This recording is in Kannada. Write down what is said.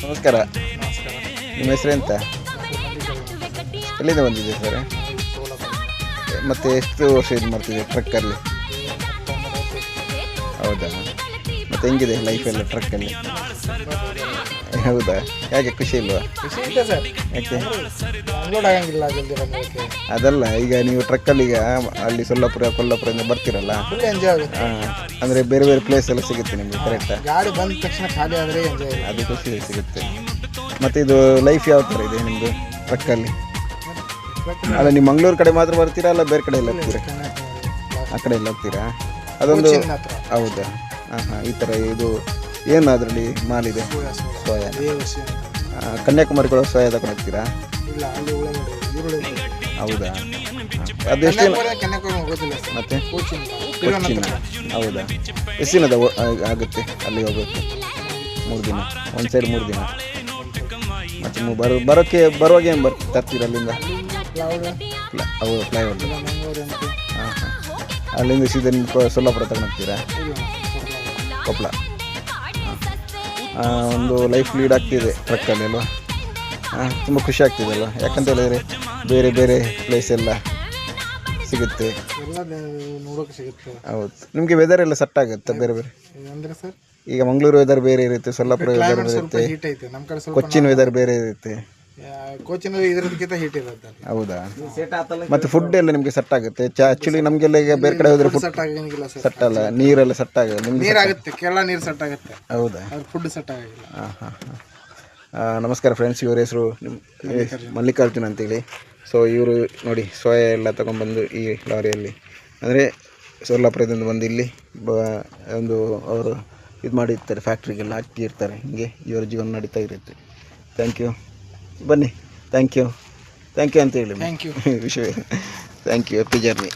ನಮಸ್ಕಾರ. ನಮಸ್ಕಾರ. ನಿಮ್ಮ ಹೆಸರು ಎಂತ? ಎಲ್ಲಿಂದ ಬಂದಿದೆ ಸರ್? ಮತ್ತು ಎಷ್ಟು ವರ್ಷ ಇದು ಮಾಡ್ತಿದೆ ಟ್ರಕ್ಕಲ್ಲಿ? ಹೌದಾ? ಮತ್ತು ಹೆಂಗಿದೆ ಲೈಫೆಲ್ಲ ಟ್ರಕ್ಕಲ್ಲಿ? ಹೌದಾ? ಯಾಕೆ ಖುಷಿ ಇಲ್ವಾ? ಖುಷಿ ಇದೆ ಸರ್. ಯಾಕೆ? ಅನ್ಲೋಡ್ ಆಗಂಗಿಲ್ಲ ಜಲ್ದಿ ನಮಗೆ. ಅದಲ್ಲ, ಈಗ ನೀವು ಟ್ರಕ್ಕಲ್ಲಿ ಈಗ ಅಲ್ಲಿ ಸೊಲ್ಲಾಪುರ ಕೊಲ್ಲಾಪುರದಿಂದ ಬರ್ತೀರಲ್ಲ, ಫುಲ್ ಎಂಜಾಯ್ ಆಗುತ್ತೆ. ಅಂದರೆ ಬೇರೆ ಬೇರೆ ಪ್ಲೇಸ್ ಎಲ್ಲ ಸಿಗುತ್ತೆ ನಿಮಗೆ, ಕರೆಕ್ಟಾ? ಗಾಡಿ ಬಂದ ತಕ್ಷಣ ಖಾಲಿ ಆದರೆ ಎಂಜಾಯ್ ಆಗುತ್ತೆ. ಅದು ಖುಷಿ ಸಿಗುತ್ತೆ. ಮತ್ತು ಇದು ಲೈಫ್ ಯಾವ ಥರ ಇದೆ ನಿಮ್ಮದು ಟ್ರಕ್ಕಲ್ಲಿ? ಅಲ್ಲ, ನೀವು ಮಂಗಳೂರು ಕಡೆ ಮಾತ್ರ ಬರ್ತೀರಾ ಅಲ್ಲ ಬೇರೆ ಕಡೆ ಎಲ್ಲ ಹೋಗ್ತೀರಾ? ಆ ಕಡೆ ಎಲ್ಲ ಹೋಗ್ತೀರಾ? ಅದೊಂದು ಹೌದಾ? ಹಾಂ. ಈ ಥರ ಇದು ಏನು ಅದರಲ್ಲಿ ಮಾಲಿದೆ? ಸೋಯಾ. ಕನ್ಯಾಕುಮಾರಿ ಕೂಡ ಸೋಯಾ ತಗೊಂಡು ಹೋಗ್ತೀರಾ? ಹೌದಾ? ಅದು ಎಷ್ಟು ಮತ್ತೆ ಕೊಚ್ಚಿನ? ಹೌದಾ? ಎಷ್ಟು ದಿನದ ಆಗುತ್ತೆ ಅಲ್ಲಿ ಹೋಗೋಕ್ಕೆ? 3 ದಿನ. ಒಂದು ಸೈಡ್ 3 ದಿನ. ಮತ್ತು ಬರುವಾಗ ಏನು ತರ್ತೀರ ಅಲ್ಲಿಂದ? ಹೌದು, ಫ್ಲೈಓವರ್. ಹಾಂ. ಅಲ್ಲಿಂದ ಸೀದಾ ನಿಮ್ಮ ಸೊಲ್ಲಾಪುರ ತಗೊಂಡು ಹೋಗ್ತೀರಾ? ಕೊಪ್ಪಳ. ಒಂದು ಲೈಫ್ ಲೀಡ್ ಆಗ್ತಿದೆ ಟ್ರಕ್ಕಲ್ಲಿ ಅಲ್ವಾ? ತುಂಬ ಖುಷಿ ಆಗ್ತಿದೆ ಅಲ್ವಾ? ಯಾಕಂತ ಹೇಳಿದರೆ ಬೇರೆ ಬೇರೆ ಪ್ಲೇಸ್ ಎಲ್ಲ ಸಿಗುತ್ತೆ. ಹೌದು. ನಿಮಗೆ ವೆದರ್ ಎಲ್ಲ ಸೆಟ್ ಆಗುತ್ತೆ ಬೇರೆ ಬೇರೆ? ಈಗ ಮಂಗಳೂರು ವೆದರ್ ಬೇರೆ ಇರುತ್ತೆ, ಸೊಲ್ಲಾಪುರ ವೆದರ್ ಬೇರೆ ಇರುತ್ತೆ, ಕೊಚ್ಚಿನ ವೆದರ್ ಬೇರೆ ಇರುತ್ತೆ. ಹೌದಾ? ಮತ್ತು ಫುಡ್ ಎಲ್ಲ ನಿಮಗೆ ಸೆಟ್ ಆಗುತ್ತೆ? ಆ್ಯಕ್ಚುಲಿ ನಮಗೆಲ್ಲ ಈಗ ಬೇರೆ ಕಡೆ ಹೋದ್ರೆ ಫುಡ್ ಸೆಟ್ ಅಲ್ಲ, ನೀರೆಲ್ಲ ಸೆಟ್ ಆಗುತ್ತೆ. ನಿಮ್ಗೆ ಆಗುತ್ತೆ, ಕೇರಳ ನೀರು ಸೆಟ್ ಆಗುತ್ತೆ. ಹೌದಾ? ಫುಡ್ ಸೆಟ್ ಆಗಿಲ್ಲ. ಹಾಂ. ನಮಸ್ಕಾರ ಫ್ರೆಂಡ್ಸ್, ಇವ್ರ ಹೆಸರು ಮಲ್ಲಿಕಾರ್ಜುನ್ ಅಂತೇಳಿ. ಸೊ ಇವರು ನೋಡಿ ಸೋಯಾ ಎಲ್ಲ ತೊಗೊಂಡ್ಬಂದು ಈ ಲಾರಿಯಲ್ಲಿ, ಅಂದರೆ ಸೊಲ್ಲಾಪುರದಿಂದ ಬಂದು ಇಲ್ಲಿ ಒಂದು ಅವರು ಇದು ಮಾಡಿರ್ತಾರೆ, ಫ್ಯಾಕ್ಟ್ರಿಗೆಲ್ಲ ಹಾಕಿರ್ತಾರೆ. ಹೀಗೆ ಇವರ ಜೀವನ ನಡೀತಾ ಇರುತ್ತೆ. Thank you. ಬನ್ನಿ. ಥ್ಯಾಂಕ್ ಯು ಅಂತ ಹೇಳಿ ವಿಷಯ. Thank you. Happy journey.